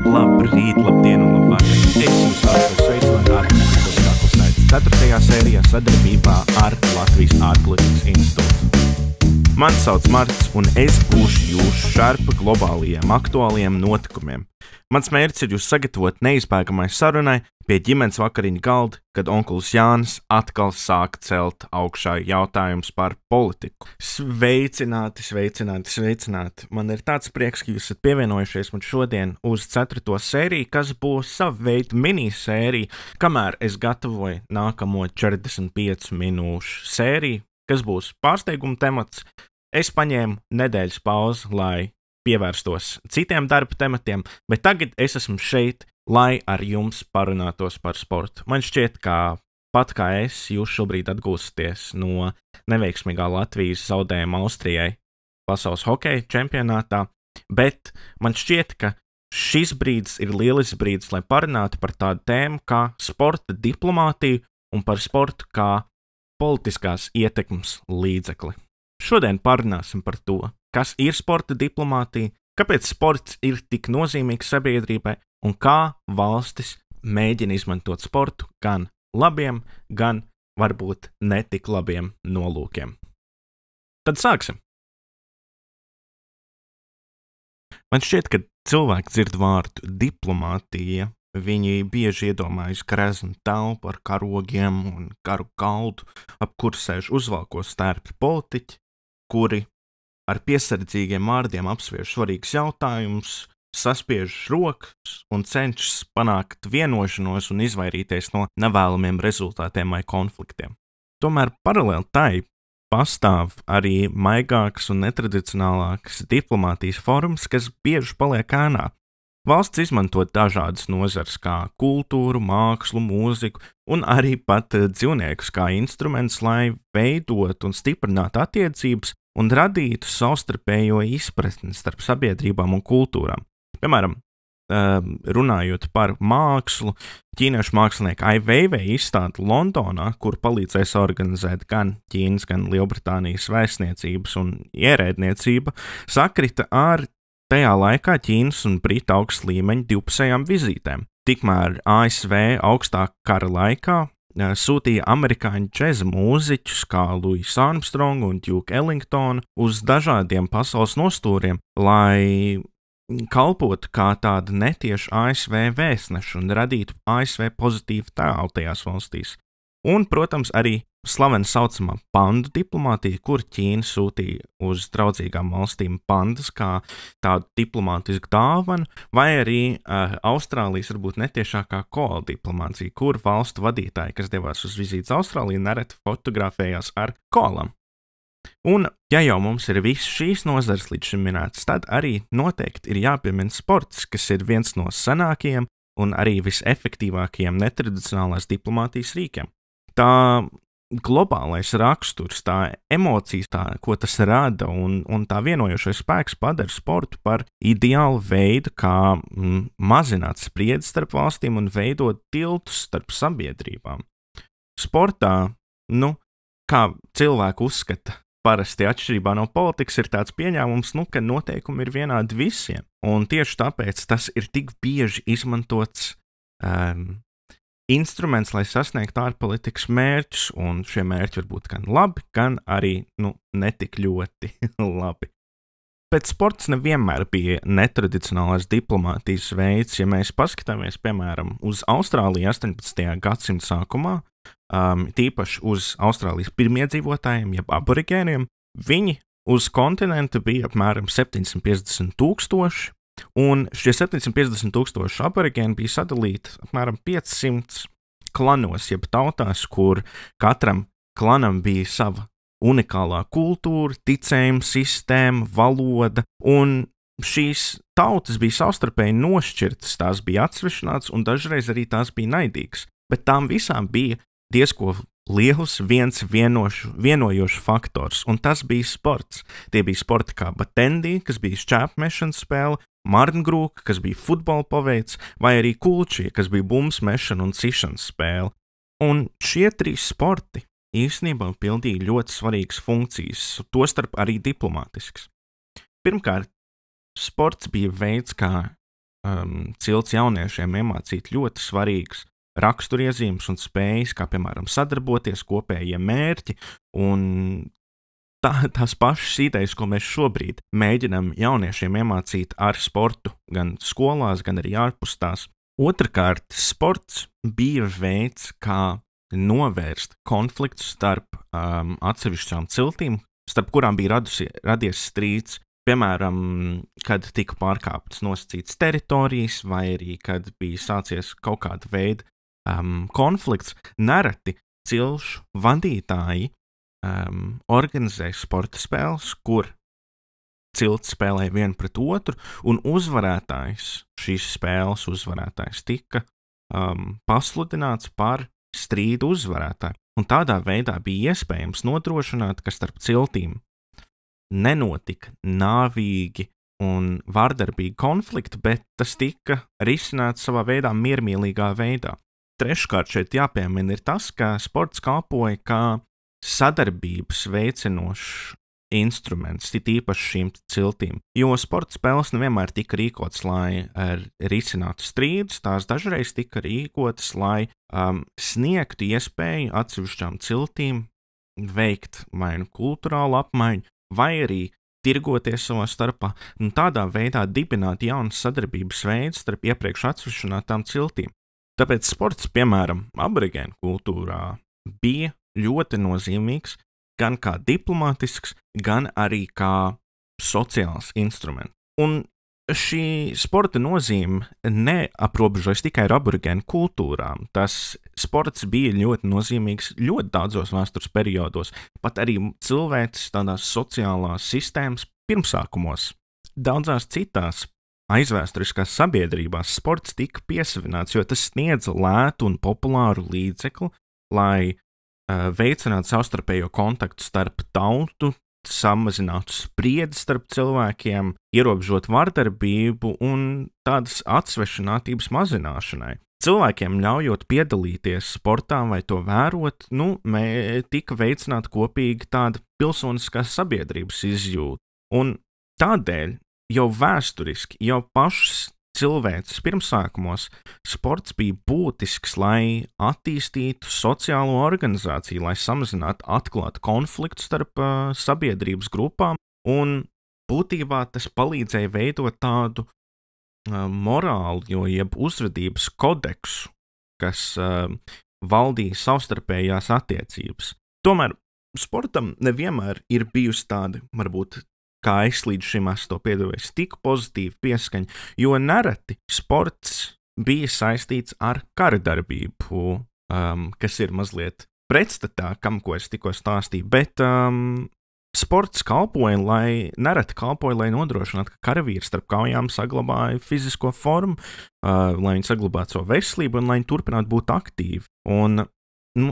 Labrīt, labdien un labvakar. Es jums vēlos sveicināt ārpolitikas kaklas naids 4. sērijā sadarbībā ar Latvijas ārpolitikas institūtu. Mani sauc Marts, un es būšu jūsu šarpa globālajiem aktuālajiem notikumiem. Mans mērķis ir jūs sagatavot neizbēgamai sarunai pie ģimenes vakariņu galda, kad onkulis Jānis atkal sāk celt augšā jautājums par politiku. Sveicināti! Man ir tāds prieks, ka jūs esat pievienojušies man šodien uz 4. sēriju, kas būs sava veida minisērija, kamēr es gatavoju nākamo 45 minūšu sēriju, kas būs pārsteiguma temats. Es paņēmu nedēļas pauzi, lai pievērstos citiem darba tematiem, bet tagad es esmu šeit, lai ar jums parunātos par sportu. Man šķiet, ka pat kā jūs šobrīd atgūsties no neveiksmīgā Latvijas zaudējuma Austrijai pasaules hokeja čempionātā, bet man šķiet, ka šis brīdis ir lielisks brīdis, lai parunātu par tādu tēmu kā sporta diplomātiju un par sportu kā politiskās ietekmes līdzekli. Šodien parunāsim par to, kas ir sporta diplomātija, kāpēc sports ir tik nozīmīgs sabiedrībai un kā valstis mēģina izmantot sportu gan labiem, gan varbūt netik labiem nolūkiem. Tad sāksim. Man šķiet, ka cilvēki dzird vārdu diplomātija. Viņi bieži iedomājas greznu telpu ar karogiem un karu galdu, ap kuru sēž uzvalkos stērpi politiķi, kuri ar piesardzīgiem vārdiem apspriež svarīgus jautājumus, saspiež rokas un cenšas panākt vienošanos un izvairīties no nevēlamiem rezultātiem vai konfliktiem. Tomēr paralēli tai pastāv arī maigākas un netradicionālākas diplomātijas formas, kas bieži paliek ēnā. Valsts izmanto dažādas nozares kā kultūru, mākslu, mūziku un arī pat dzīvniekus kā instruments, lai veidotu un stiprinātu attiecības un radītu savstarpējo izpratni starp sabiedrībām un kultūrām. Piemēram, runājot par mākslu, ķīniešu mākslinieka Ai Weiwei izstāde Londonā, kur palīdzēs organizēt gan Ķīnas, gan Lielbritānijas vēstniecības un ierēdniecība, sakrita ar tajā laikā Ķīnas un Britu augsta līmeņa divpusējām vizītēm. Tikmēr ASV augstā kara laikā sūtīja amerikāņu džeza mūziķus kā Louis Armstrongu un Duke Ellingtonu uz dažādiem pasaules nostūriem, lai kalpotu kā tāda netieša ASV vēstneša un radītu ASV pozitīvu tēlu tajās valstīs. Un, protams, arī slavena saucamā pandu diplomātija, kur Ķīna sūtīja uz draudzīgām valstīm pandas kā tādu diplomātisku dāvanu, vai arī Austrālijas varbūt netiešākā koala diplomācija, kur valstu vadītāji, kas devās uz vizītes Austrāliju, nereti fotografējās ar koalam. Un, ja jau mums ir visas šīs nozares līdz šim minētas, tad arī noteikti ir jāpiemina sports, kas ir viens no senākajiem un arī visefektīvākajiem netradicionālās diplomātijas rīkiem. Tā globālais raksturs, tā emocijas, ko tas rada un tā vienojošais spēks padara sportu par ideālu veidu, kā mazināt spriedzi starp valstīm un veidot tiltus starp sabiedrībām. Sportā, kā cilvēku uzskata, parasti atšķirībā no politikas ir tāds pieņēmums, ka noteikumi ir vienādi visiem, un tieši tāpēc tas ir tik bieži izmantots instruments, lai sasniegtu ārpolitikas mērķus, un šie mērķi var būt gan labi, gan arī, netik ļoti labi. Bet sports nevienmēr bija netradicionālās diplomātijas veids. Ja mēs paskatāmies, piemēram, uz Austrāliju 18. gadsimta sākumā, tīpaši uz Austrālijas pirmiedzīvotājiem, jeb aborigēniem, viņi uz kontinenta bija apmēram 750 000, un šie 750 000 aborigēni bija sadalīti apmēram 500 klanos, jeb tautās, kur katram klanam bija sava unikālā kultūra, ticējuma sistēma, valoda, un šīs tautas bija savstarpēji nošķirtas, tās bija atsevišķinātas, un dažreiz arī tās bija naidīgas, bet tām visām bija diezko liels vienojošs faktors, un tas bija sports. Tie bija sporti kā batendi, kas bija šķēpmešanas spēle, marngrūka, kas bija futbola paveids, vai arī kulčie, kas bija bumbsmešana un cišanas spēle. Un šie trīs sporti īstenībā pildīja ļoti svarīgas funkcijas, tostarp arī diplomātiskas. Pirmkārt, sports bija veids, kā cilts jauniešiem iemācīt ļoti svarīgas raksturiezīmes un spējas, kā piemēram sadarboties, kopējie mērķi un tās pašas idejas, ko mēs šobrīd mēģinām jauniešiem iemācīt ar sportu, gan skolās, gan arī ārpus tās. Otrakārt, sports bija veids, kā novērst konfliktus starp atsevišķām ciltīm, starp kurām bija radies strīds. Piemēram, kad tika pārkāptas nosacītas teritorijas, vai arī kad bija sācies kaut kāda veida konflikts, nereti cilšu vadītāji organizēja sporta spēles, kur cilts spēlēja vienu pret otru, un šīs spēles uzvarētājs tika pasludināts par strīdu uzvarētāju. Un tādā veidā bija iespējams nodrošināt, ka starp ciltīm nenotika nāvīgi un vardarbīgi konflikti, bet tas tika risināts savā veidā miermīlīgā veidā. Treškārt šeit jāpiemina ir tas, ka sports kalpoja kā sadarbības veicinošs instruments, it īpaši šīm ciltīm, jo sporta spēles nevienmēr tika rīkotas, lai risinātu strīdus, tās dažreiz tika rīkotas, lai sniegtu iespēju atsevišķām ciltīm veikt vai nu kultūrālu apmaiņu, vai arī tirgoties savā starpā, un tādā veidā dibināt jaunas sadarbības veidus starp iepriekš atsevišķinātām ciltīm. Tāpēc sports, piemēram, aborigēnu kultūrā, bija ļoti nozīmīgs gan kā diplomātisks, gan arī kā sociāls instruments. Un šī sporta nozīme neaprobežojas tikai ar aborigēnu kultūrām. Tas sports bija ļoti nozīmīgs ļoti daudzos vēstures periodos, pat arī cilvēces tādās sociālās sistēmas pirmsākumos. Daudzās citās aizvēsturiskās sabiedrībās sports tika piesavināts, jo tas sniedza lētu un populāru līdzekli, lai veicinātu savstarpējo kontaktu starp tautu, samazinātu spriedzi starp cilvēkiem, ierobežot vardarbību un tādas atsvešinātības mazināšanai. Cilvēkiem ļaujot piedalīties sportā vai to vērot, tika veicināta kopīga tāda pilsoniskās sabiedrības izjūta. Un tādēļ jau vēsturiski, jau pašas cilvēces pirmsākumos sports bija būtisks, lai attīstītu sociālo organizāciju, lai samazinātu atklātu konfliktu starp sabiedrības grupām, un būtībā tas palīdzēja veidot tādu morālu, jeb uzvedības kodeksu, kas valdīja savstarpējās attiecības. Tomēr sportam nevienmēr ir bijusi tāda, varbūt, kā es līdz šim esmu to piedāvājis, tik pozitīva pieskaņa, jo nereti sports bija saistīts ar karadarbību, kas ir mazliet pretstatā, ko es tikko stāstīju, bet sports nereti kalpoja, lai nodrošinātu, ka karavīri starp kaujām saglabāja fizisko formu, lai viņi saglabātu savu veselību un lai viņi turpinātu būt aktīvi. Un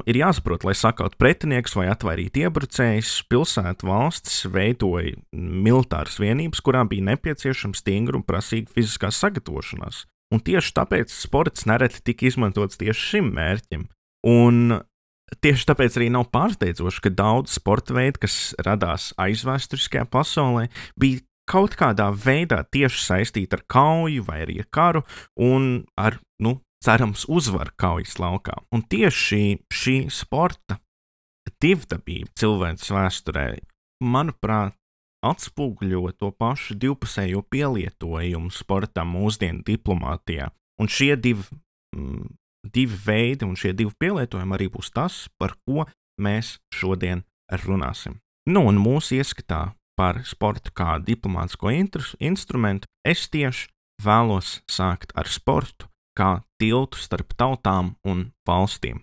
ir jāsaprot, lai sakautu pretinieks vai atvairītu iebrucējus, pilsētu valstis veidoja militāras vienības, kurām bija nepieciešama stingra un prasīga fiziskā sagatavošanās. Un tieši tāpēc sports nereti tika izmantots tieši šim mērķim. Un tieši tāpēc arī nav pārsteidzoši, ka daudz sporta veidi, kas radās aizvēsturiskajā pasaulē, bija kaut kādā veidā tieši saistīti ar kauju vai arī ar karu un ar, cerams, uzvaru kaujas laukā. Un tieši šī sporta divdabība cilvēces vēsturē, manuprāt, atspoguļo to pašu divpusējo pielietojumu sportam mūsdienu diplomātijā. Un šie divi veidi un šie divi pielietojumi arī būs tas, par ko mēs šodien runāsim. Un mūsu ieskatā par sportu kā diplomātisko instrumentu es tieši vēlos sākt ar sportu kā tiltu starp tautām un valstīm.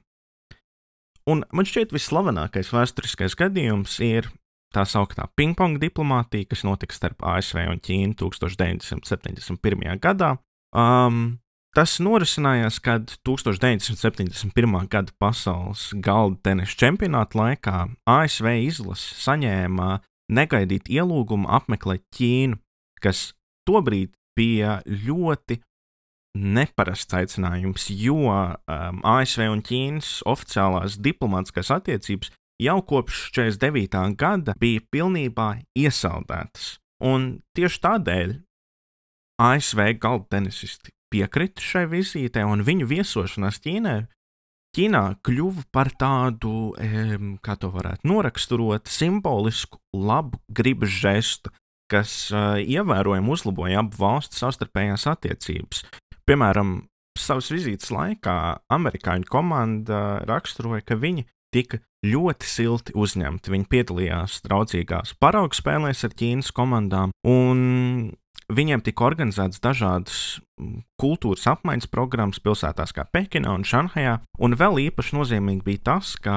Un man šķiet visslavenākais vēsturiskais gadījums ir tā sauktā pingpong diplomātija, kas notika starp ASV un Ķīnu 1971. gadā. Tas norisinājās, kad 1971. gada pasaules galda tenisa čempionāta laikā ASV izlase saņēma negaidītu ielūgumu apmeklēt Ķīnu, kas tobrīd bija ļoti neparasts aicinājums, jo ASV un Ķīnas oficiālās diplomātiskās attiecības jau kopš 49. gada bija pilnībā iesaldētas. Un tieši tādēļ ASV galda tenisisti piekrita šai vizītei, un viņu viesošanās Ķīnā kļuva par tādu, kā to varētu noraksturot, simbolisku labu gribas žestu, kas ievērojami uzlaboja abu valstu savstarpējās attiecības. Piemēram, savas vizītes laikā amerikāņu komanda raksturoja, ka viņi tika ļoti silti uzņemti. Viņi piedalījās draudzīgās paraugu spēlēs ar Ķīnas komandām, un viņiem tika organizētas dažādas kultūras apmaiņas programmas pilsētās kā Pekinā un Šanhajā, un vēl īpaši nozīmīgi bija tas, ka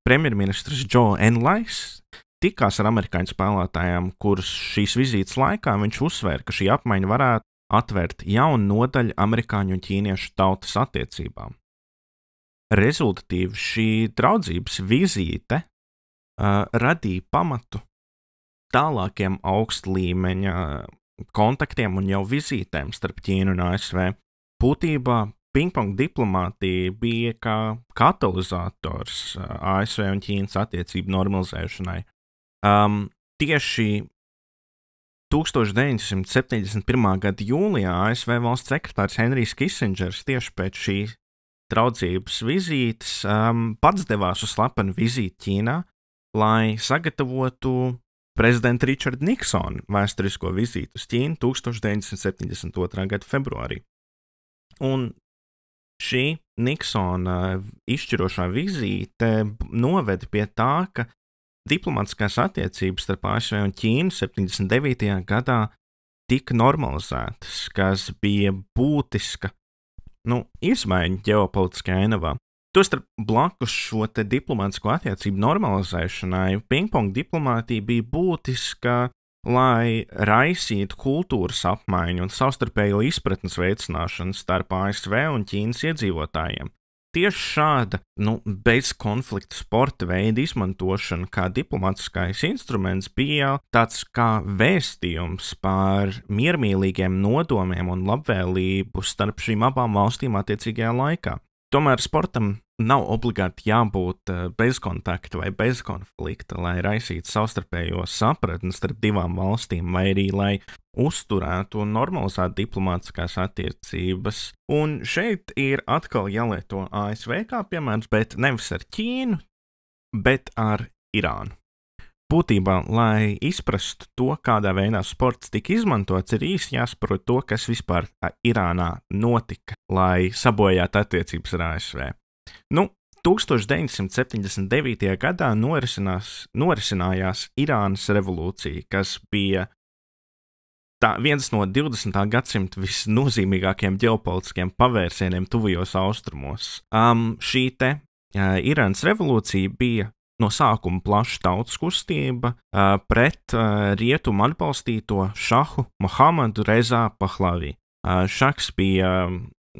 premjerministrs Zhou Enlais tikās ar amerikāņu spēlētājiem, kurus šīs vizītes laikā viņš uzsvēra, ka šī apmaiņa varētu atvērt jaunu nodaļu amerikāņu un ķīniešu tautas attiecībām. Rezultatīvi šī draudzības vizīte radīja pamatu tālākiem augsta līmeņa kontaktiem un jau vizītēm starp Ķīnu un ASV. Būtībā pingpong diplomātija bija kā katalizators ASV un Ķīnas attiecību normalizēšanai. Tieši 1971. gada jūlijā ASV valsts sekretārs Henrijs Kisingers tieši pēc šīs draudzības vizītes pats devās uz slepenu vizīti Ķīnā, lai sagatavotu prezidenta Richarda Niksona vēsturisko vizīti uz Ķīnu 1972. gada februārī. Un šī Niksona izšķirošā vizīte noveda pie tā, ka diplomātiskās attiecības starp ASV un Ķīnu 79. gadā tika normalizētas, kas bija būtiska izmaiņa ģeopolitiskajā ainavā. Tostarp blakus šo te diplomātisko attiecību normalizēšanai, pingpong diplomātija bija būtiska, lai raisītu kultūras apmaiņu un savstarpējo izpratnes veicināšanu starp ASV un Ķīnas iedzīvotājiem. Tieši šāda bezkonflikta sporta veida izmantošana kā diplomātiskais instruments bija tāds kā vēstījums par miermīlīgiem nodomiem un labvēlību starp šīm abām valstīm attiecīgajā laikā. Tomēr sportam nav obligāti jābūt bezkontakta vai bezkonflikta, lai raisītu savstarpējo sapratni starp divām valstīm, vai arī lai uzturētu un normalizētu diplomātiskās attiecības. Un šeit ir atkal jālieto ASV kā piemērs, bet nevis ar Ķīnu, bet ar Irānu. Būtībā, lai izprastu to, kādā veidā sports tika izmantots, ir īsi jāsaprot to, kas vispār Irānā notika, lai sabojātu attiecības ar ASV. 1979. gadā norisinājās Irānas revolūcija, kas bija viens no 20. gadsimta visnozīmīgākajiem ģeopolitiskiem pavērsieniem tuvajos austrumos. Šī Irānas revolūcija bija no sākuma plaša tautas kustība pret rietumu atbalstīto šahu Mohammadu Rezā Pahlavi. Šahs bija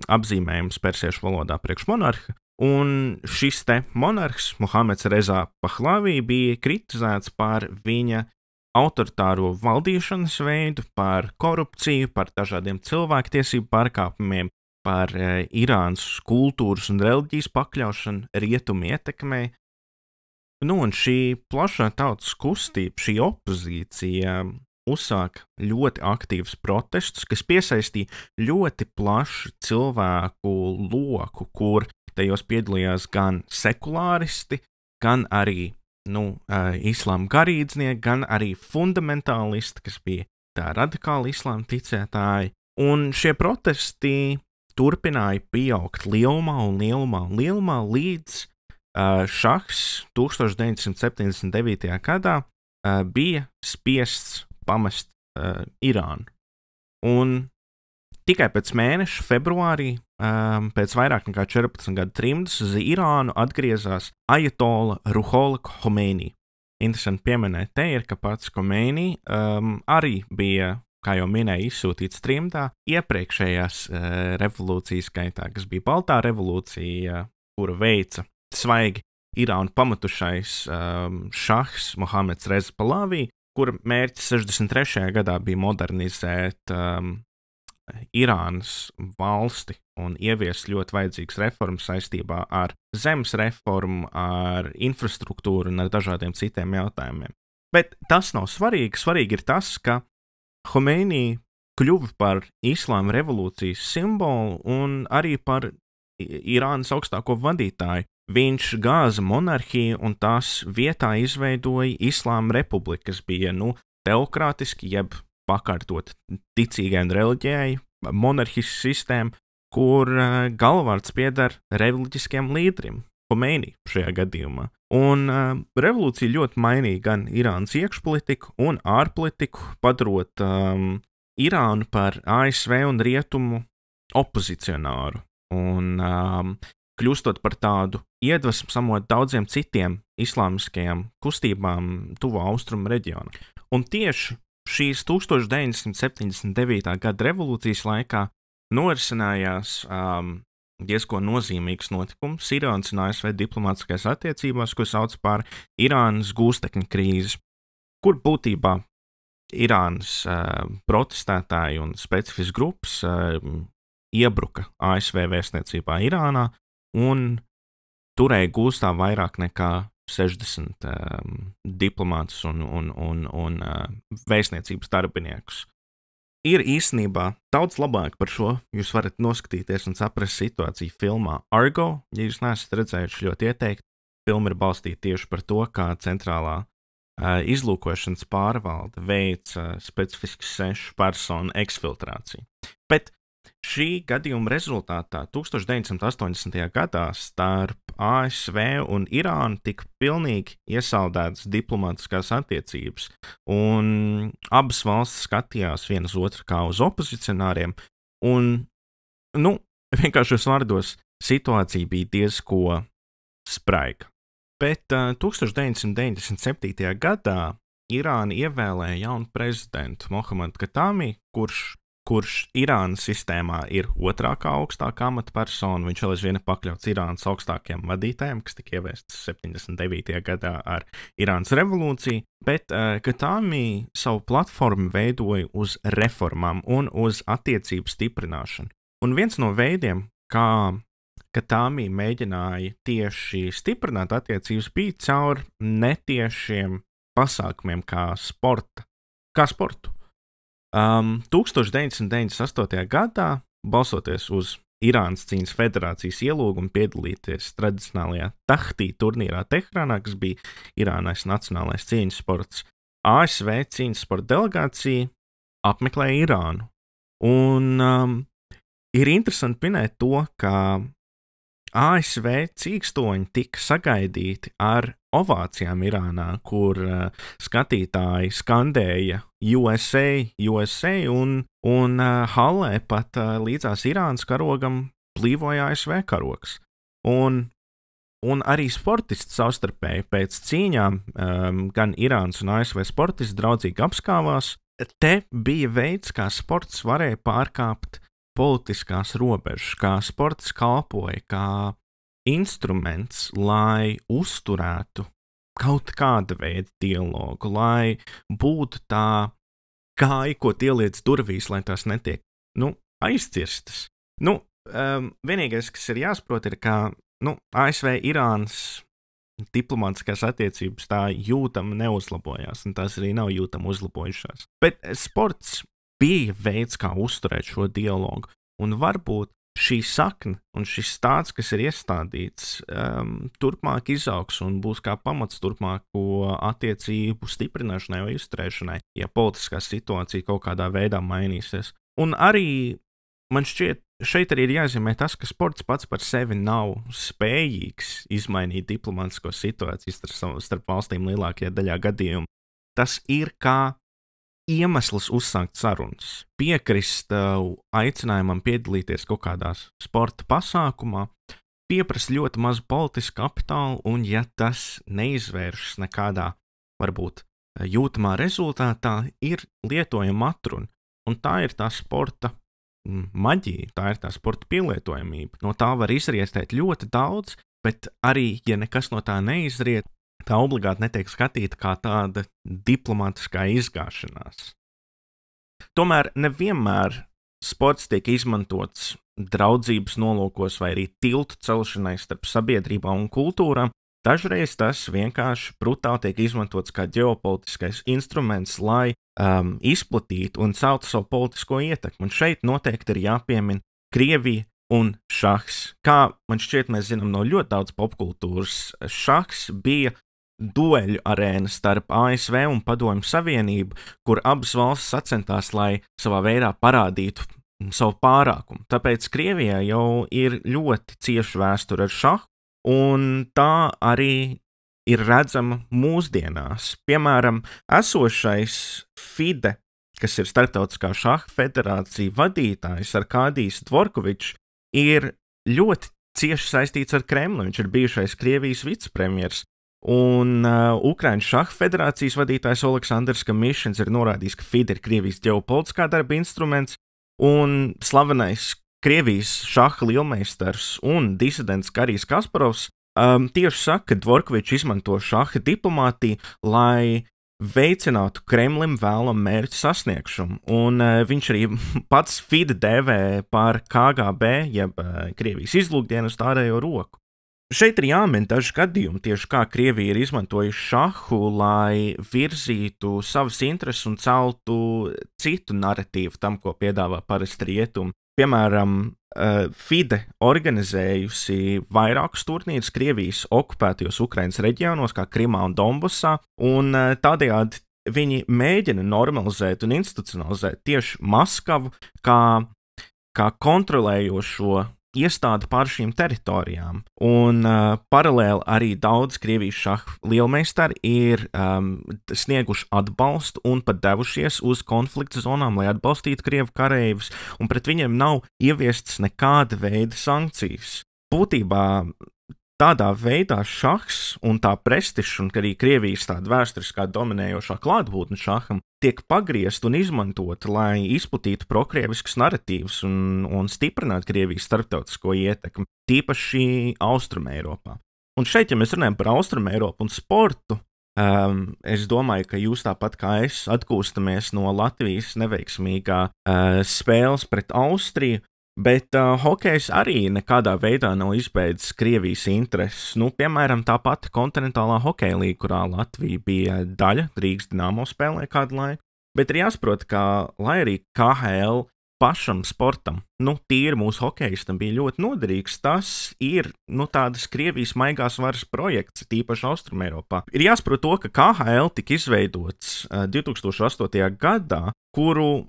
apzīmējums persiešu valodā priekš monarha, un šis monarhs, Mohameds Rezā Pahlavi, bija kritizēts par viņa autoritāro valdīšanas veidu, par korupciju, par dažādiem cilvēktiesību pārkāpumiem, par Irānas kultūras un reliģijas pakļaušanu rietumu ietekmei. Un šī plašā tautas kustība, šī opozīcija uzsāka ļoti aktīvus protestus, kas piesaistīja ļoti plašu cilvēku loku, kur tajos piedalījās gan sekulāristi, gan arī islāma garīdznieki, gan arī fundamentālisti, kas bija tā radikāli islāma ticētāji. Un šie protesti turpināja pieaugt lielumā līdz šahs 1979. gadā bija spiests pamest Irānu. Un tikai pēc mēneša februārī, pēc vairāk nekā 14 gadu trimdas, uz Irānu atgriezās Ajatola Ruhola Khomeini. Interesanti pieminēt ir, ka pats Khomeini arī bija, kā jau minēju, izsūtīts trimdā iepriekšējās revolūcijas gaitā, kas bija Baltā revolūcija, kura veica svaigi Irānu pamatušais šahs Mohameds Reza Pahlavi, kura mērķis 63. gadā bija modernizēt Irānas valsti un ieviest ļoti vajadzīgas reformas saistībā ar zemes reformu, ar infrastruktūru un ar dažādiem citiem jautājumiem. Bet tas nav svarīgi. Svarīgi ir tas, ka Homeini kļuva par islāma revolūcijas simbolu un arī par Irānas augstāko vadītāju. Viņš gāza monarhiju un tās vietā izveidoja Islāma republiku, kas bija, teokrātiski, jeb pakārtot ticīgai un reliģijai, monarhisku sistēmu, kur galvārds pieder reliģiskiem līderim, Homeini šajā gadījumā. Un revolūcija ļoti mainīja gan Irānas iekšpolitiku un ārpolitiku, padarot Irānu par ASV un rietumu opozicionāru un kļūstot par tādu iedvesmu samot daudziem citiem islāmiskajām kustībām tuvā austrumu reģionā. Un tieši šīs 1979. gada revolūcijas laikā norisinājās diezgan nozīmīgs notikums Irānas un ASV diplomātiskajās attiecībās, ko sauc par Irānas gūstekņa krīzi, kur būtībā Irānas protestētāji un specifiskas grupas iebruka ASV vēstniecībā Irānā un turēja gūstā vairāk nekā 60 diplomātus un vēstniecības darbiniekus. Ir īstenībā daudz labāk par šo. Jūs varat noskatīties un saprast situāciju filmā Argo. Ja jūs neesat redzējuši, ļoti ieteikti. Filma ir balstīta tieši par to, kā centrālā izlūkošanas pārvalde veica specifisku 6 personu eksfiltrāciju. Bet šī gadījuma rezultātā 1980. gadā starp ASV un Irānu tika pilnīgi iesaldētas diplomātiskās attiecības, un abas valstis skatījās viena uz otru kā uz opozicionāriem, un, vienkāršos vārdos, situācija bija diezko spraiga. Bet 1997. gadā Irāna ievēlēja jaunu prezidentu Mohammadu Khatami, kurš Irānas sistēmā ir otrākā augstākā amatpersona. Viņš vēl aizvien pakļauts Irānas augstākajiem vadītājiem, kas tika ievēsts 79. gadā ar Irānas revolūciju, bet Khatami savu platformu veidoja uz reformām un uz attiecību stiprināšanu. Un viens no veidiem, kā Khatami mēģināja tieši stiprināt attiecības, bija caur netiešiem pasākumiem kā sportu. 1998. gadā, balsoties uz Irānas cīņas federācijas ielūgumu piedalīties tradicionālajā Tahtī turnīrā Teherānā, kas bija Irānas nacionālais cīņas sports, ASV cīņas sporta delegācija apmeklēja Irānu. Un ir interesanti minēt to, ka ASV cīkstoņi tika sagaidīti ar ovācijām Irānā, kur skatītāji skandēja USA, un hallē pat līdzās Irānas karogam plīvoja ASV karogs. Un arī sportisti savstarpēji pēc cīņām, gan Irānas un ASV sportisti draudzīgi apskāvās. Te bija veids, kā sports varēja pārkāpt politiskās robežas, kā sports kalpoja kā instruments, lai uzturētu kaut kāda veida dialogu, lai būtu tā kāja, ko ieliec durvīs, lai tās netiek, aizcirstas. Vienīgais, kas ir jāsaprot, ir, ka, ASV-Irānas diplomātiskās attiecības tā jūtami neuzlabojās, un tās arī nav jūtami uzlabojušās. Bet sports bija veids, kā uzturēt šo dialogu, un varbūt šī sakne un šis stāsts, kas ir iestādīts, turpmāk izaugs un būs kā pamats turpmāko attiecību stiprināšanai vai uzturēšanai, ja politiskā situācija kaut kādā veidā mainīsies. Un arī man šķiet, šeit arī ir jāzīmē tas, ka sports pats par sevi nav spējīgs izmainīt diplomātisko situāciju starp valstīm lielākajā daļā gadījumu. Tas ir kā iemesls uzsākt sarunas, piekrist aicinājumam piedalīties kaut kādās sporta pasākumā, pieprasa ļoti mazu politisku kapitālu, un ja tas neizvēršas nekādā, varbūt, jūtamā rezultātā, ir lietojama atruna, un tā ir tā sporta maģija, tā ir tā sporta pielietojamība. No tā var izriestēt ļoti daudz, bet arī, ja nekas no tā neizriet, tā obligāti netiek skatīta kā tāda diplomātiskā izgāšanās. Tomēr nevienmēr sports tiek izmantots draudzības nolūkos vai arī tiltu celšanai starp sabiedrībām un kultūrām. dažreiz tas vienkārši brutāli tiek izmantots kā ģeopolitiskais instruments, lai izplatītu un celtu savu politisko ietekmi. Un šeit noteikti ir jāpiemina Krievija un šahs. Kā man šķiet, mēs zinām no ļoti daudz popkultūras, šahs bija dueļu arēna starp ASV un Padomju Savienību, kur abas valstis sacentās, lai savā veidā parādītu savu pārākumu. Tāpēc Krievijā jau ir ļoti cieša vēsture ar šahu, un tā arī ir redzama mūsdienās. Piemēram, esošais FIDE, kas ir Starptautiskā šaha federācija vadītājs Arkādijs Dvorkovičs, ir ļoti cieši saistīts ar Kremli. Viņš ir bijušais Krievijas vicepremjers. Un Ukraiņas šaha federācijas vadītājs Oleksandrs Kamišins ir norādījis, ka FIDE ir Krievijas ģeopolitiskā darba instruments, un slavenais Krievijas šaha lielmeistars un disidents Garijs Kasparovs tieši saka, ka Dvorkovičs izmanto šaha diplomātiju, lai veicinātu Kremlim vēlamu mērķu sasniegšanu. Un viņš arī pats FIDE dēvē par KGB, jeb Krievijas izlūkdienas ārējo roku. Šeit ir jāmin daži gadījumi, tieši kā Krievija ir izmantojusi šahu, lai virzītu savas intereses un celtu citu naratīvu tam, ko piedāvā parasti rietumi. Piemēram, FIDE organizējusi vairākus turnīrus Krievijas okupētajos Ukrainas reģionos, kā Krimā un Donbasā, un tādējādi viņi mēģina normalizēt un institucionalizēt tieši Maskavu kā kontrolējošo iestādi pār šīm teritorijām. Un paralēli arī daudz Krievijas šaha lielmeistari ir snieguši atbalstu un pat devušies uz konflikta zonām, lai atbalstītu Krievu kareivus, un pret viņiem nav ieviestas nekāda veida sankcijas. Būtībā tādā veidā šahs un tā prestižs un arī Krievijas tāda vēsturiskā dominējošā klātbūtne šaham tiek pagriezt un izmantot, lai izplatītu prokrieviskus naratīvus un stiprinātu Krievijas starptautisko ietekmi, tīpaši Austrumeiropā. Un šeit, ja mēs runājam par Austrumeiropu un sportu, es domāju, ka jūs tāpat kā es atgūstamies no Latvijas neveiksmīgā spēles pret Austriju, bet hokejs arī nekādā veidā nav izbeidzis Krievijas intereses. Piemēram, tā pati kontinentālā hokeja līga, kurā Latvija bija daļa, Rīgas Dinamo spēlē kādu laiku. Bet ir jāsaprot, ka, lai arī KHL pašam sportam, tīri mūsu hokejistam bija ļoti noderīgs, tas ir, tādas Krievijas maigās varas projekts, tīpaši Austrumeiropā. Ir jāsaprot to, ka KHL tika izveidots 2008. gadā, kuru,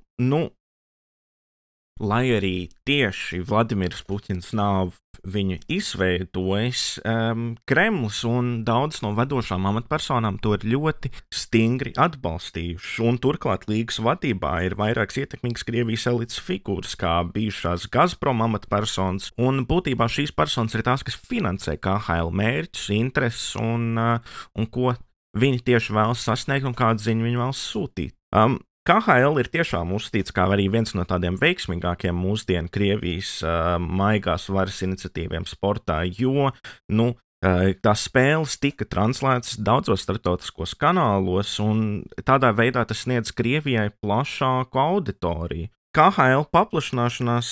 lai arī tieši Vladimirs Puķins nav viņu izveidojis, Kremlis un daudz no vadošām amatpersonām to ir ļoti stingri atbalstījuši, un turklāt līgas vadībā ir vairākas ietekmīgas Krievijas elites figūras, kā bijušās Gazprom amatpersonas, un būtībā šīs personas ir tās, kas finansē KHL mērķus, intereses un ko viņi tieši vēlas sasniegt un kādu ziņu viņi vēlas sūtīt. KHL ir tiešām uzskatīts kā arī viens no tādiem veiksmīgākiem mūsdienu Krievijas maigās varas iniciatīviem sportā, jo tās spēles tika translētas daudzos starptautiskos kanālos, un tādā veidā tas sniedz Krievijai plašāku auditoriju. KHL paplašināšanās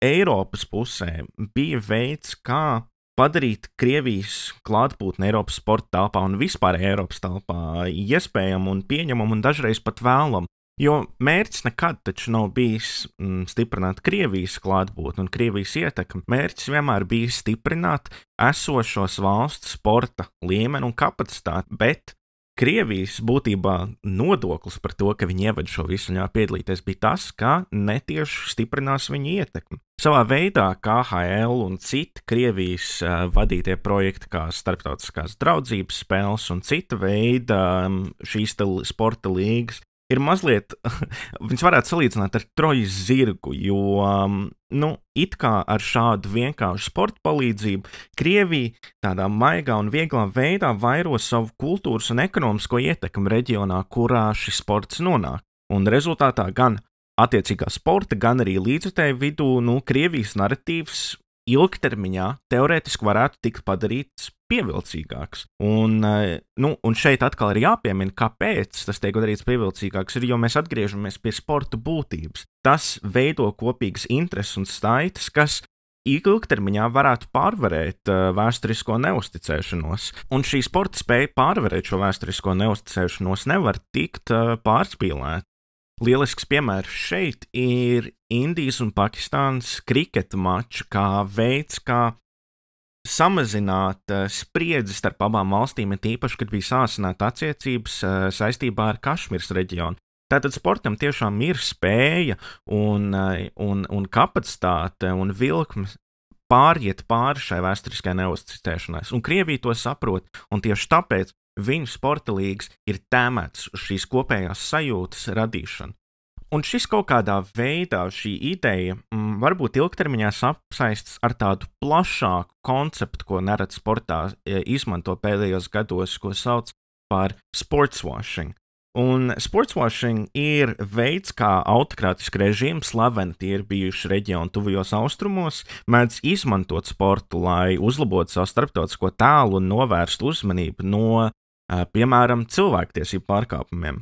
Eiropas pusē bija veids, kā padarīt Krievijas klātbūtni Eiropas sporta telpā un vispār Eiropas telpā iespējamu un pieņemamu un dažreiz pat vēlamu, jo mērķis nekad taču nav bijis stiprināt Krievijas klātbūtni un Krievijas ietekmi. Mērķis vienmēr bija stiprināt esošos valsts sporta līmeni un kapacitāti, bet Krievijas būtībā nodoklis par to, ka viņi ievada šo visu un jāpiedalīties, bija tas, ka netieši stiprinās viņu ietekmi. Savā veidā KHL un citi Krievijas vadītie projekti, kā starptautiskās draudzības spēles un cita veida šīs sporta līgas, ir mazliet, viņas varētu salīdzināt ar Trojas zirgu, jo, it kā ar šādu vienkāršu sporta palīdzību Krievija tādā maigā un vieglā veidā vairo savu kultūras un ekonomisko ietekmi reģionā, kurā šis sports nonāk. Un rezultātā gan attiecīgā sporta, gan arī līdzjutēju vidū, Krievijas naratīvs ilgtermiņā teorētiski varētu tikt padarīts pievilcīgāks. Un šeit atkal ir jāpiemina, kāpēc tas tiek padarīts pievilcīgāks, jo mēs atgriežamies pie sporta būtības. Tas veido kopīgas intereses un saites, kas ilgtermiņā varētu pārvarēt vēsturisko neusticēšanos. Un šī sporta spēja pārvarēt šo vēsturisko neusticēšanos nevar tikt pārspīlēta. Lielisks piemērs šeit ir Indijas un Pakistānas kriketa mačs, kā veids, kā samazināt spriedzi starp abām valstīm, tīpaši, kad bija sāsināta attiecības saistībā ar Kašmiras reģionu. Tātad sportam tiešām ir spēja un kapacitāte un vilkmes pāriet pāri šai vēsturiskai neusticēšanai. Un Krievija to saprot, un tieši tāpēc viņu sporta līgas ir tēmētas uz šīs kopējās sajūtas radīšanu. Un šis kaut kādā veidā, šī ideja varbūt ilgtermiņā sasaistas ar tādu plašāku konceptu, ko nerad sportā izmanto pēdējos gados, ko sauc par sportswashing. Un sportswashing ir veids, kā autokrātiski režīmi, slaveni tie ir bijuši reģioni tuvajos austrumos, mēdz izmantot sportu, lai uzlabotu savu starptautisko tēlu un novērstu uzmanību no, piemēram, cilvēktiesību pārkāpumiem.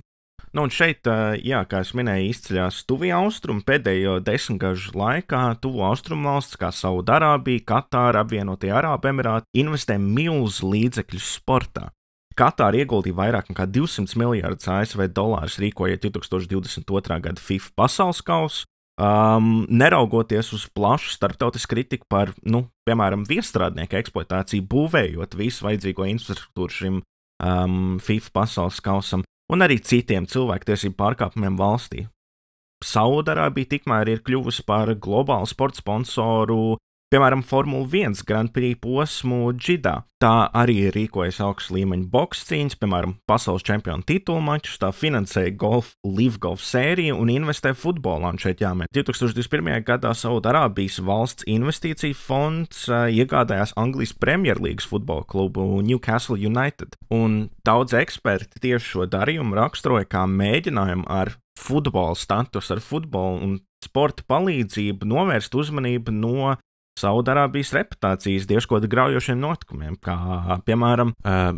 Nu, un šeit, kā es minēju, izceļās tuvie austrumi. Pēdējo 10 gažu laikā tuvu austrumu valsts, kā Saudarābija, Katāra, Apvienotie Arābu Emirāti, investē milzu līdzekļus sportā. Katāra ieguldīja vairāk nekā 200 miljardus ASV dolārus rīkojot 2022. gada FIFA pasaules kausu, neraugoties uz plašu starptautisku kritiku par, piemēram, viestrādnieku eksploatāciju, būvējot visu vajadzīgo infrastruktūru šim FIFA pasaules kausam. Un arī citiem cilvēktiesību pārkāpumiem valstī. Saudarābija tikmēr ir kļuvusi par globālu sporta sponsoru, piemēram, Formula 1 Grand Prix posmu Džidā. Tā arī rīkojas augsts līmeņa boks cīņas, piemēram, pasaules čempionu titulu mačus, tā finansēja Live Golf sēriju un investē futbolā. Un šeit jāmin. 2021. gadā Saudarābijas valsts investīcija fonds iegādājās Anglijas Premjerlīgas futbola klubu Newcastle United. Un daudz eksperti tieši šo darījumu raksturoja kā mēģinājumu ar futbola status, ar futbolu un sporta palīdzību novērst uzmanību no Saudarābijas reputācijas dievškoda graujošiem notikumiem, kā, piemēram,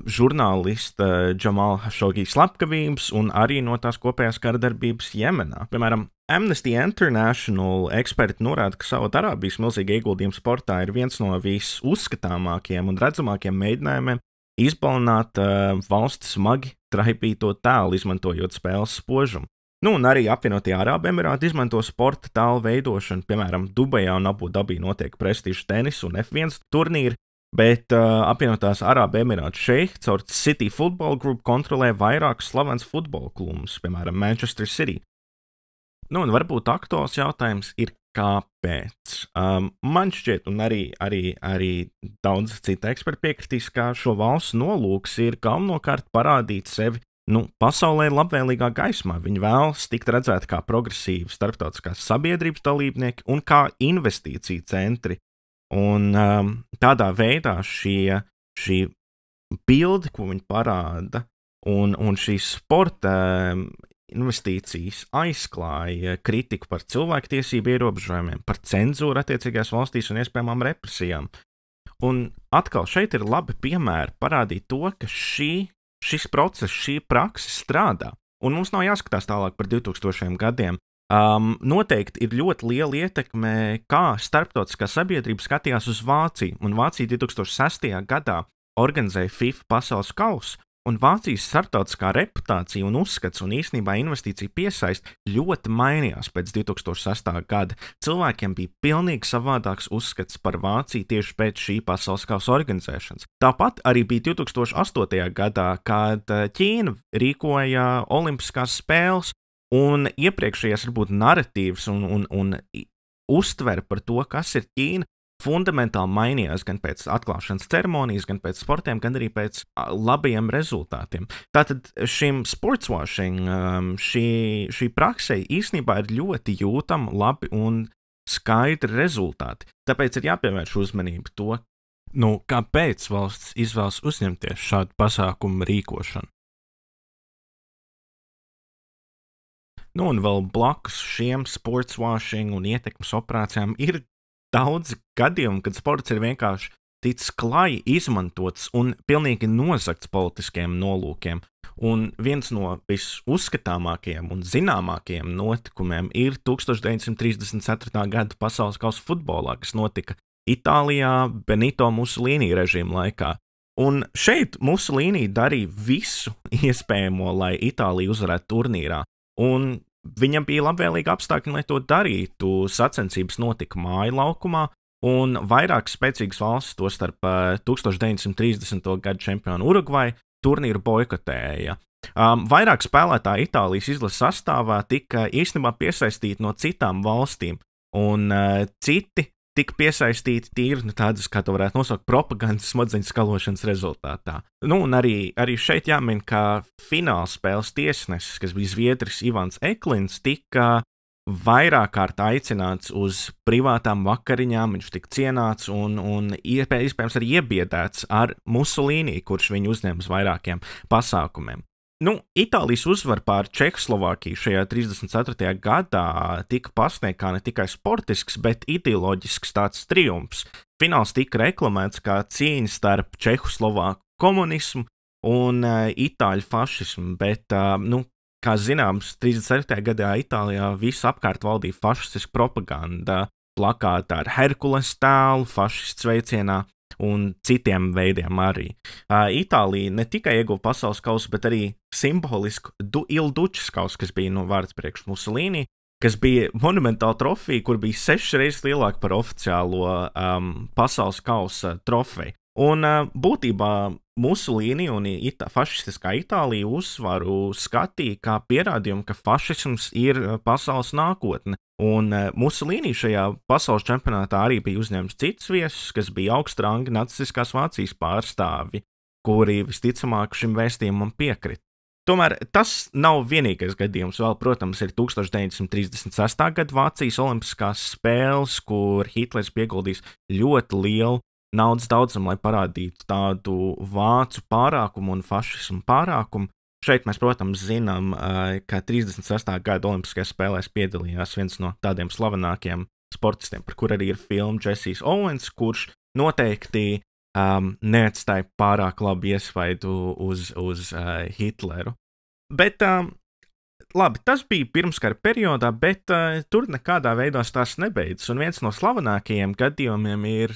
žurnālista Džamala Hašogī slepkavības un arī no tās kopējās karadarbības Jemenā. Piemēram, Amnesty International eksperti norāda, ka Saudarābijas milzīga ieguldījuma sportā ir viens no visuzskatāmākajiem un redzamākajiem mēģinājumiem izbalināt valsts smagi traipīto tēlu, izmantojot spēles spožumu. Un arī Apvienotie Arābu Emirāti izmanto sporta tēlu veidošanu, piemēram, Dubajā un Abudabī notiek prestižu tenisa un F1 turnīri, bet Apvienotās Arābu Emirātu šeihi caur City Football Group kontrolē vairākus slavens futbola klubus, piemēram, Manchester City. Un varbūt aktuāls jautājums ir, kāpēc? Man šķiet, un arī daudz citi eksperti piekritīs, ka šo valstu nolūks ir galvenokārt parādīt sevi pasaulē labvēlīgā gaismā. Viņi vēlas tikt redzēti kā progresīvi starptautiskās sabiedrības dalībnieki un kā investīciju centri. Un tādā veidā šī bilde, ko viņi parāda, un šīs sporta investīcijas aizklāja kritiku par cilvēktiesību ierobežojumiem, par cenzūru attiecīgajās valstīs un iespējamām represijām. Un atkal šeit ir labi piemēri parādīt to, ka šis process, šī praksa strādā, un mums nav jāskatās tālāk par 2000 gadiem. Noteikti ir ļoti liela ietekme, kā starptautiskā sabiedrība skatījās uz Vāciju, un Vācija 2006. gadā organizēja FIFA pasaules kausu, un Vācijas starptautiskā reputācija un uzskats un īstenībā investīcija piesaist ļoti mainījās pēc 2006. gada. Cilvēkiem bija pilnīgi savādāks uzskats par Vāciju tieši pēc šī pasaules kausa organizēšanas. Tāpat arī bija 2008. gadā, kad Ķīna rīkoja olimpiskās spēles, un iepriekšējais varbūt narratīvs un uztvere par to, kas ir Ķīna, fundamentāli mainījās gan pēc atklāšanas ceremonijas, gan pēc sportiem, gan arī pēc labajiem rezultātiem. Tātad šim sportswashing, šī praksē īstenībā ir ļoti jūtama, labi un skaidri rezultāti. Tāpēc ir jāpievērš uzmanība to, kāpēc valsts izvēlas uzņemties šādu pasākumu rīkošanu. Un vēl blakus šiem sportswashing un ietekmes operācijām ir daudz gadījumu, kad sports ir vienkārši ticis klāji izmantots un pilnīgi nozagts politiskiem nolūkiem. Un viens no visuzskatāmākajiem un zināmākajiem notikumiem ir 1934. gada pasaules kausa futbolā, kas notika Itālijā Benito Mussolini režīma laikā. Un šeit Mussolini darīja visu iespējamo, lai Itālija uzvarētu turnīrā. Un viņam bija labvēlīgi apstākļi, lai to darītu. Sacensības notika māju laukumā, un vairākas spēcīgas valstis, tostarp 1930. gadu čempionu Urugvai, turnīru boikotēja. Vairāk spēlētāji Itālijas izlases sastāvā tika īstenībā piesaistīti no citām valstīm, un citi tika piesaistīti tīri tādas, kā to varētu nosaukt, propagandas smadzeņu skalošanas rezultātā. Un arī šeit jāmin, ka finālspēles tiesnesis, kas bija Zviedris Ivans Eklins, tika vairāk kārt aicināts uz privātām vakariņām, viņš tika cienāts un iespējams arī iebiedēts ar Mussolini, kurš viņu uzņēma uz vairākiem pasākumiem. Itālijas uzvara pār Čehoslovākiju šajā 34. gadā tika pasniegta kā ne tikai sportisks, bet ideoloģisks tāds triumfs. Fināls tika reklamēts kā cīņa starp Čehoslovāku komunismu un itāļu fašismu, bet, kā zināms, 34. gadā Itālijā visapkārt valdīja fašistiska propaganda, plakāti ar Herkules tēlu, fašists veicienā un citiem veidiem arī. Itālija ne tikai ieguva pasaules kausu, bet arī simbolisku Il Duces kausu, kas bija vārds priekš Mussolini, kas bija monumentāla trofija, kur bija 6 reizes lielāka par oficiālo pasaules kausa trofeju. Un būtībā Mussolini un fašistiskā Itālija uzvaru skatīja kā pierādījumu, ka fašisms ir pasaules nākotne. Un Mussolini šajā pasaules čempionātā arī bija uzņēmis citus viesus, kas bija augstrangi nacistiskās Vācijas pārstāvi, kuri visticamāk šim vēstījumam piekrita. Tomēr tas nav vienīgais gadījums. Vēl, protams, ir 1936. gada Vācijas olimpiskās spēles, kur Hitlers pieguldījis ļoti lielu naudas daudzumu, lai parādītu tādu vācu pārākumu un fašismu pārākumu. Šeit mēs, protams, zinām, ka 36. gada Olimpiskajās spēlēs piedalījās viens no tādiem slavenākiem sportistiem, par kur arī ir filma Jesse Owens, kurš noteikti neatstāja pārāk labu iespaidu uz Hitleru. Bet, labi, tas bija pirmskara periodā, bet tur nekādā veidā tās nebeidzas. Un viens no slavenākajiem gadījumiem ir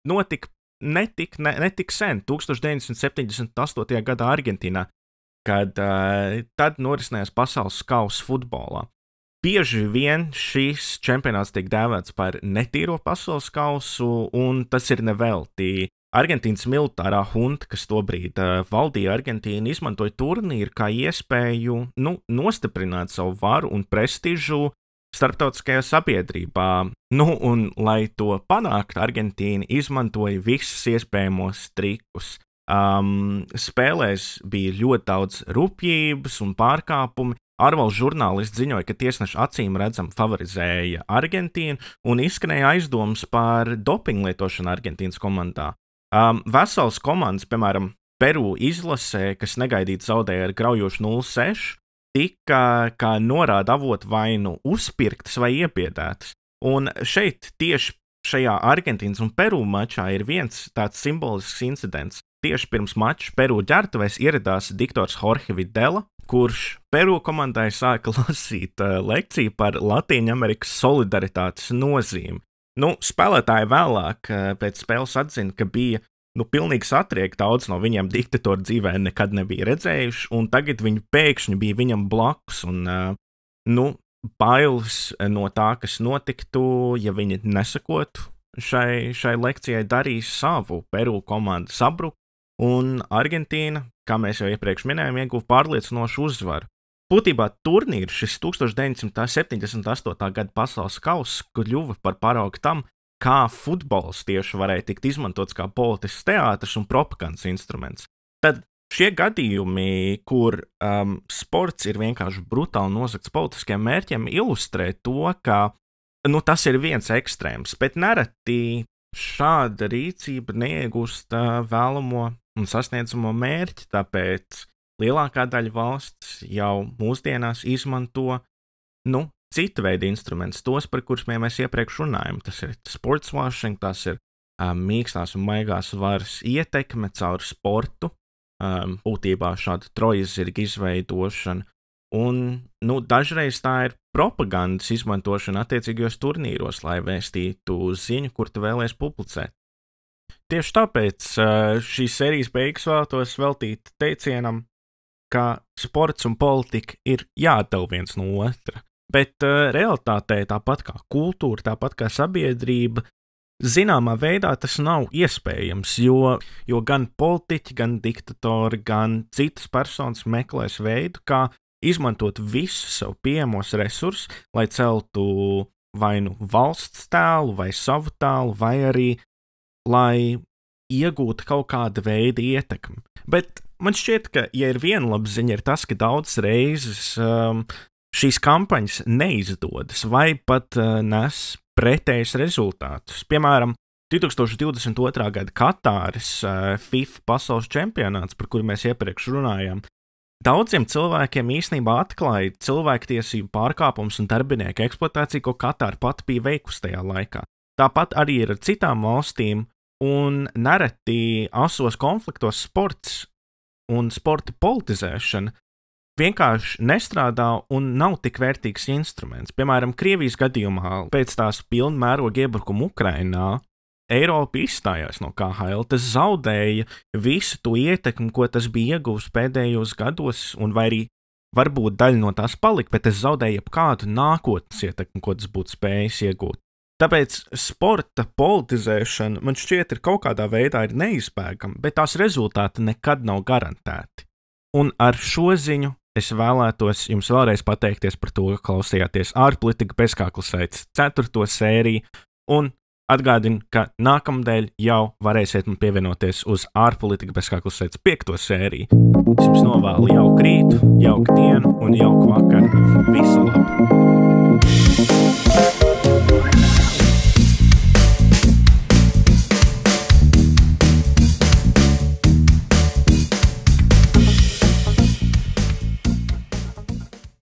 notika netik sen, 1978. gadā Argentīnā, kad tad norisinājās pasaules kausa futbolā. Bieži vien šis čempionāts tiek dēvēts par netīro pasaules kausu, un tas ir nevelti. Argentīnas militārā hunta, kas tobrīd valdīja Argentīnu, izmantoja turnīru kā iespēju nostiprināt savu varu un prestižu starptautiskajā sabiedrībā. Un, lai to panākt, Argentīna izmantoja visus iespējamos trikus. Spēlēs bija ļoti daudz rupjības un pārkāpumi. Ārvalstu žurnālisti ziņoja, ka tiesneši acīm redzam favorizēja Argentīnu un izskanēja aizdomas par dopingu lietošanu Argentīnas komandā. Veselas komandas, piemēram, Peru izlasē, kas negaidīti zaudēja ar graujošu 0-6, tika, kā norāda avoti, vai uzpirktas vai iebiedētas. Un šeit tieši šajā Argentīnas un Peru mačā ir viens tāds simbolisks incidents. Tieši pirms mača Peru ģērbtuvēs ieradās diktors Jorge Videla, kurš Peru komandai sāka lasīt lekciju par Latīņamerikas solidaritātes nozīmi. Spēlētāji vēlāk pēc spēles atzina, ka bija pilnīgi satriekti, daudz no viņiem diktatoru dzīvē nekad nebija redzējuši, un tagad viņi pēkšņi bija viņam blakus, un bailes no tā, kas notiktu, ja viņi nesakotu šai lekcijai, darīs savu. Peru komanda sabruka, un Argentīna, kā mēs jau iepriekš minējām, ieguva pārliecinošu uzvaru. Būtībā turnīrs, šis 1978. gada pasaules kauss, kļuva par paraugu tam, kā futbols tieši varēja tikt izmantots kā politisks teātris un propagandas instruments. Tad šie gadījumi, kur sports ir vienkārši brutāli nozagts politiskiem mērķiem, ilustrē to, ka tas ir viens ekstrēms, bet nereti šāda rīcība neiegūst vēlamo un sasniedzamo mērķi, tāpēc lielākā daļa valsts jau mūsdienās izmanto citu veidu instrumentus, tos, par kuriem mēs iepriekš runājam. Tas ir sports washing, tas ir mīkstās un maigās varas ietekme caur sportu, būtībā šāda trojas zirga izveidošana. Un, dažreiz tā ir propagandas izmantošana attiecīgajos turnīros, lai vēstītu ziņu, kur tu vēlies publicēt. Tieši tāpēc šīs sērijas beigas vēlētos veltīt teicienam, ka sports un politika ir jāatdala viens no otra, bet realitātē tāpat kā kultūra, tāpat kā sabiedrība, zināmā veidā tas nav iespējams, jo gan politiķi, gan diktatori, gan citas personas meklēs veidu, kā izmantot visus savu pieejamos resursus, lai celtu vai nu valsts tēlu, vai savu tēlu, vai arī lai iegūtu kaut kāda veida ietekmi. Bet man šķiet, ka, ja ir viena laba ziņa, ir tas, ka daudzas reizes šīs kampaņas neizdodas vai pat nes pretējus rezultātus. Piemēram, 2022. Gada Katāras FIFA pasaules čempionāts, par kuru mēs iepriekš runājām, daudziem cilvēkiem īstenībā atklāja cilvēktiesību pārkāpumus un darbinieku eksploatāciju, ko Katāra pati bija veikusi tajā laikā. Tāpat arī ir ar citām valstīm, un nereti asos konfliktos sports un sporta politizēšana vienkārši nestrādā un nav tik vērtīgs instruments. Piemēram, Krievijas gadījumā pēc tās pilna mēroga iebrukuma Ukrainā Eiropa izstājās no KHL, tas zaudēja visu to ietekmi, ko tas bija ieguvis pēdējos gados, un vai arī varbūt daļa no tās palika, bet tas zaudēja jebkādu nākotnes ietekmi, ko tas būtu spējis iegūt. Tāpēc sporta politizēšana man šķiet ir kaut kādā veidā ir neizbēgama, bet tās rezultāti nekad nav garantēti. Un ar šo ziņu es vēlētos jums vēlreiz pateikties par to, ka klausījāties ārpolitika bezkāklas veids 4. sēriju, un atgādinu, ka nākamnedēļ jau varēsiet man pievienoties uz ārpolitika bezkāklas veids 5. sēriju. Es jums novēlu jauku rītu, jauku dienu un jauku vakaru. Visu labu!